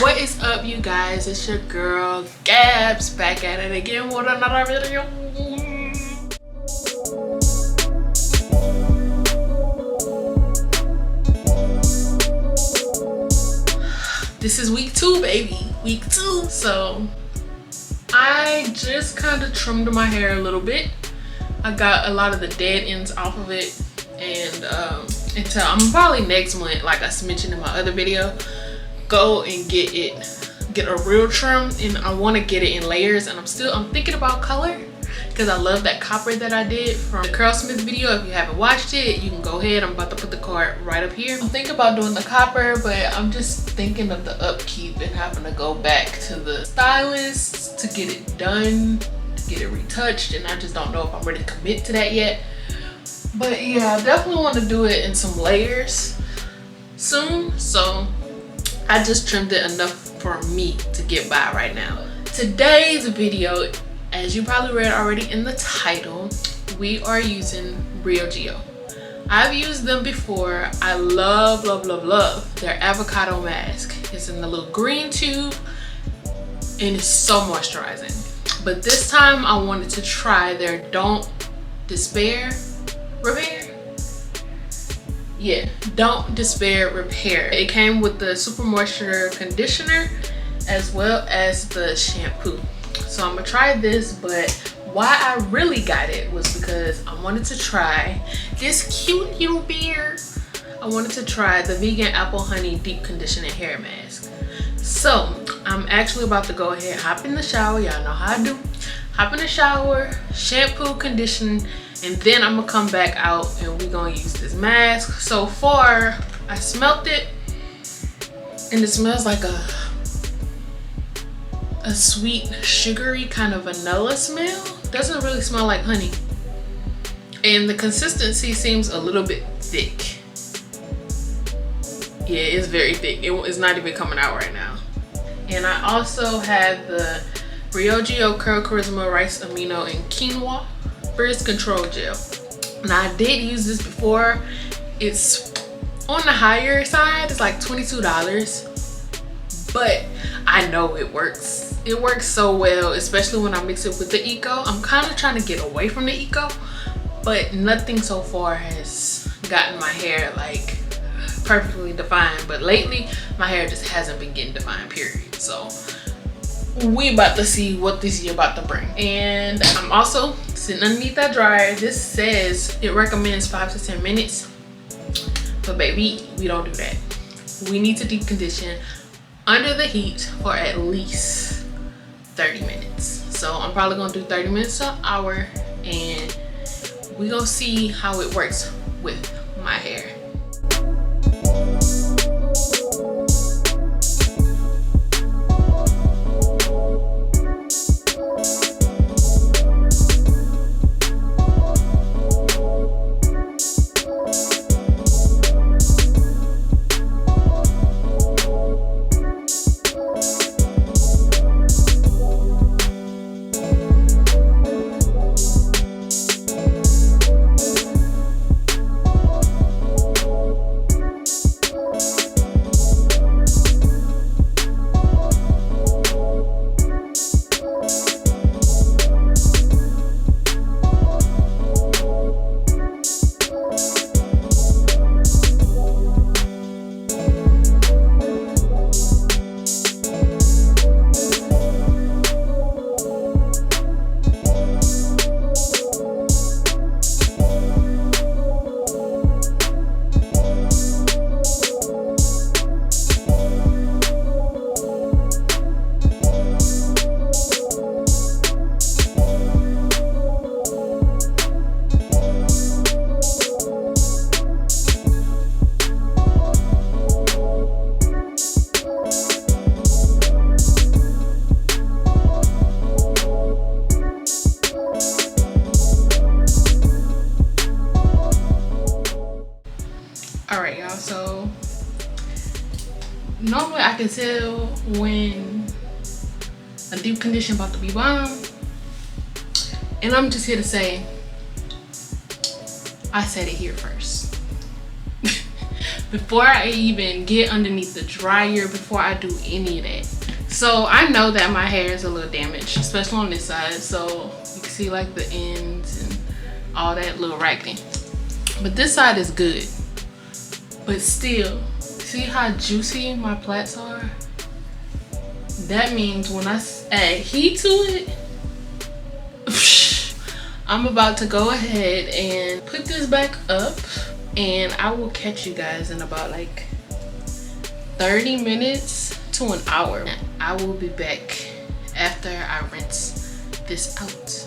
What is up, you guys? It's your girl Gabs back at it again with another video. This is week 2, baby. Week 2. So I just kind of trimmed my hair a little bit. I got a lot of the dead ends off of it, and until I'm probably next month, like I mentioned in my other video, go and get a real trim, and I want to get it in layers. And I'm thinking about color because I love that copper that I did from the Curlsmith video. If you haven't watched it, you can go ahead. I'm about to put the card right up here. I'm thinking about doing the copper, but I'm just thinking of the upkeep and having to go back to the stylist to get it done, to get it retouched, and I just don't know if I'm ready to commit to that yet. But yeah, I definitely want to do it in some layers soon, so I just trimmed it enough for me to get by right now. Today's video, as you probably read already in the title, we are using Briogeo. I've used them before. I love their avocado mask. It's in the little green tube and it's so moisturizing. But this time I wanted to try their Don't Despair Repair. Yeah, Don't Despair Repair. It came with the super moisture conditioner as well as the shampoo. So I'm gonna try this, but why I really got it was because I wanted to try this cute little beard. I wanted to try the vegan apple honey deep conditioning hair mask. So I'm actually about to go ahead, hop in the shower. Y'all know how I do. Hop in the shower, shampoo, condition, and then I'm gonna come back out and we're gonna use this mask. So far, I smelled it and it smells like a sweet, sugary kind of vanilla smell. Doesn't really smell like honey. And the consistency seems a little bit thick. Yeah, it's very thick. It's not even coming out right now. And I also had the Briogeo Curl Charisma Rice Amino and Quinoa Frizz Control Gel. Now I did use this before. It's on the higher side. It's like $22, but I know it works. It works so well, especially when I mix it with the Eco. I'm kind of trying to get away from the Eco, but nothing so far has gotten my hair like perfectly defined. But lately my hair just hasn't been getting defined, period. So we about to see what this year about to bring. And I'm also sitting underneath that dryer. This says it recommends 5 to 10 minutes, but baby, we don't do that. We need to deep condition under the heat for at least 30 minutes. So I'm probably gonna do 30 minutes to an hour, and we gonna see how it works with my hair. Alright, y'all, so normally I can tell when a deep condition about to be bomb, and I'm just here to say I said it here first. before I even get underneath the dryer, before I do any of that. So I know that my hair is a little damaged, especially on this side. So you can see like the ends and all that little racking. But this side is good. But still, see how juicy my plaits are? That means when I add heat to it, I'm about to go ahead and put this back up, and I will catch you guys in about like 30 minutes to an hour. I will be back after I rinse this out.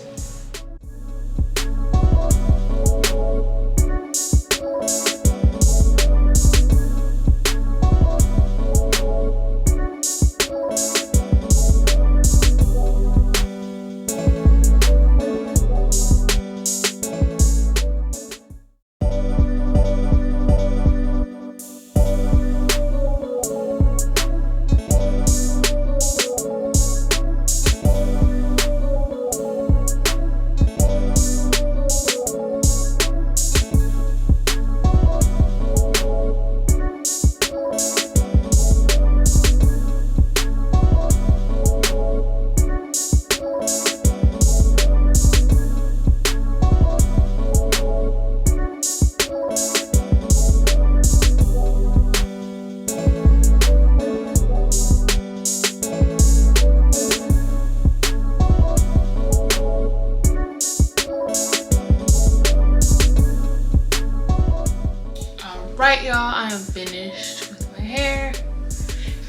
Right, y'all, I am finished with my hair,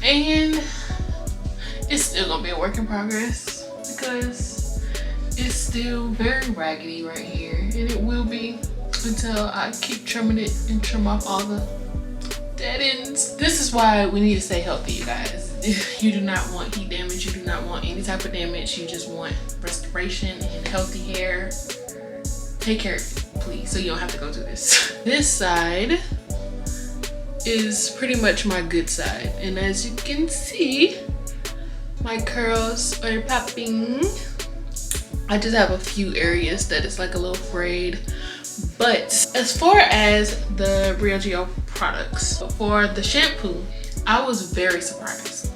and it's still gonna be a work in progress because it's still very raggedy right here, and it will be until I keep trimming it and trim off all the dead ends. This is why we need to stay healthy, you guys. You do not want heat damage, you do not want any type of damage, you just want restoration and healthy hair. Take care of it, please, so you don't have to go through this. This side is pretty much my good side, and as you can see, my curls are popping. I just have a few areas that is like a little frayed. But as far as the Briogeo products, for the shampoo, I was very surprised,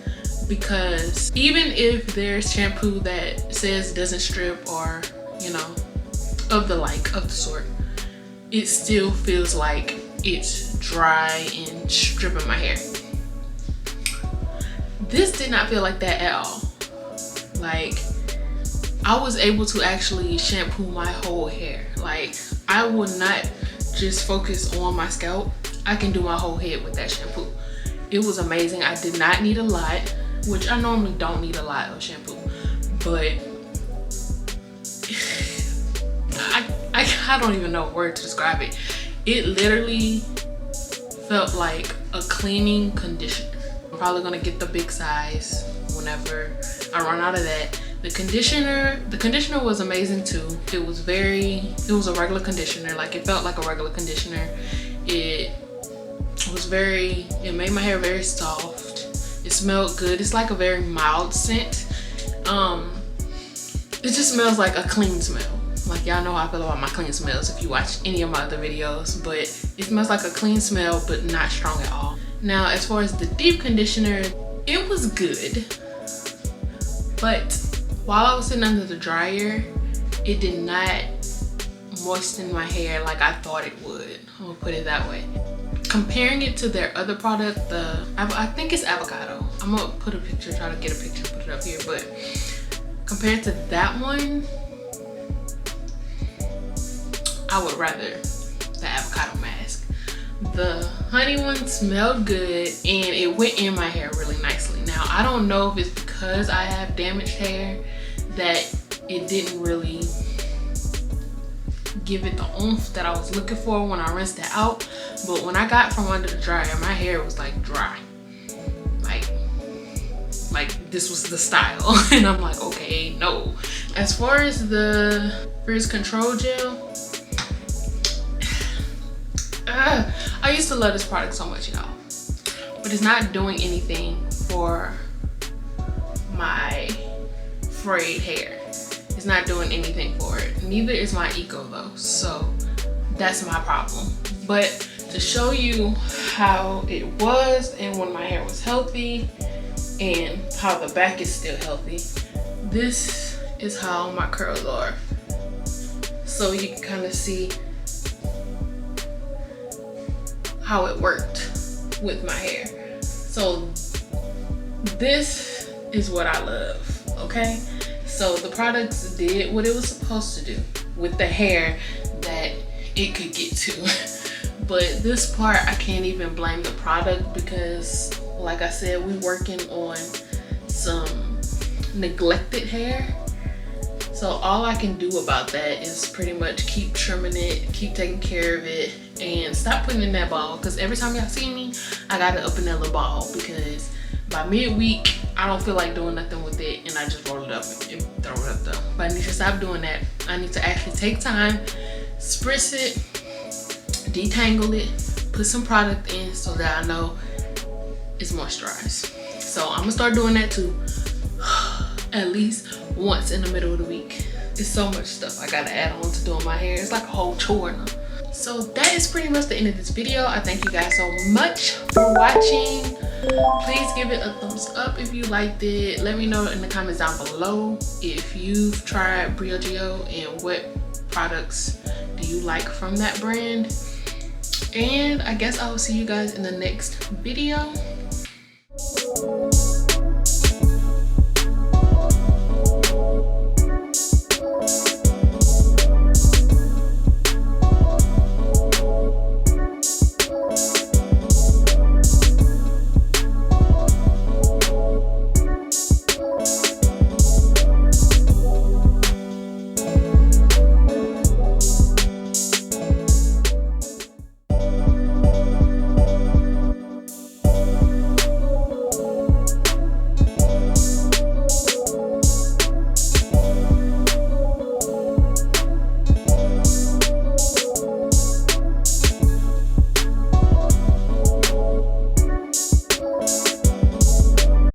because even if there's shampoo that says doesn't strip, or you know, of the sort, it still feels like it's dry and stripping my hair. This did not feel like that at all. Like, I was able to actually shampoo my whole hair. Like, I would not just focus on my scalp. I can do my whole head with that shampoo. It was amazing. I did not need a lot, which I normally don't need a lot of shampoo, but I don't even know a word to describe it. It literally felt like a cleaning conditioner. I'm probably gonna get the big size whenever I run out of that. The conditioner was amazing too. It was a regular conditioner. Like, it felt like a regular conditioner. It made my hair very soft. It smelled good. It's like a very mild scent. It just smells like a clean smell. Like, y'all know how I feel about my clean smells if you watch any of my other videos, but it smells like a clean smell, but not strong at all. Now, as far as the deep conditioner, it was good, but while I was sitting under the dryer, it did not moisten my hair like I thought it would. I'm gonna put it that way. Comparing it to their other product, I think it's avocado. I'm gonna put a picture, try to get a picture, put it up here, but compared to that one, I would rather the avocado mask. The honey one smelled good, and it went in my hair really nicely. Now, I don't know if it's because I have damaged hair that it didn't really give it the oomph that I was looking for when I rinsed it out, but when I got from under the dryer, my hair was like dry. Like this was the style. And I'm like, okay, no. As far as the frizz control gel, I used to love this product so much, y'all, but it's not doing anything for my frayed hair. It's not doing anything for it. Neither is my Eco though, so that's my problem. But to show you how it was and when my hair was healthy and how the back is still healthy. This is how my curls are. So you can kind of see how it worked with my hair. So this is what I love, okay? So the products did what it was supposed to do with the hair that it could get to. But this part, I can't even blame the product because, like I said, we're working on some neglected hair. So all I can do about that is pretty much keep trimming it, keep taking care of it, and stop putting in that ball. Because every time y'all see me, I gotta up another ball because by midweek, I don't feel like doing nothing with it and I just roll it up and throw it up though. But I need to stop doing that. I need to actually take time, spritz it, detangle it, put some product in so that I know it's moisturized. So I'm gonna start doing that too, at least once in the middle of the week. It's so much stuff I gotta add on to doing my hair. It's like a whole chore now. So that is pretty much the end of this video. I thank you guys so much for watching. Please give it a thumbs up if you liked it. Let me know in the comments down below if you've tried Briogeo and what products do you like from that brand. And I guess I will see you guys in the next video.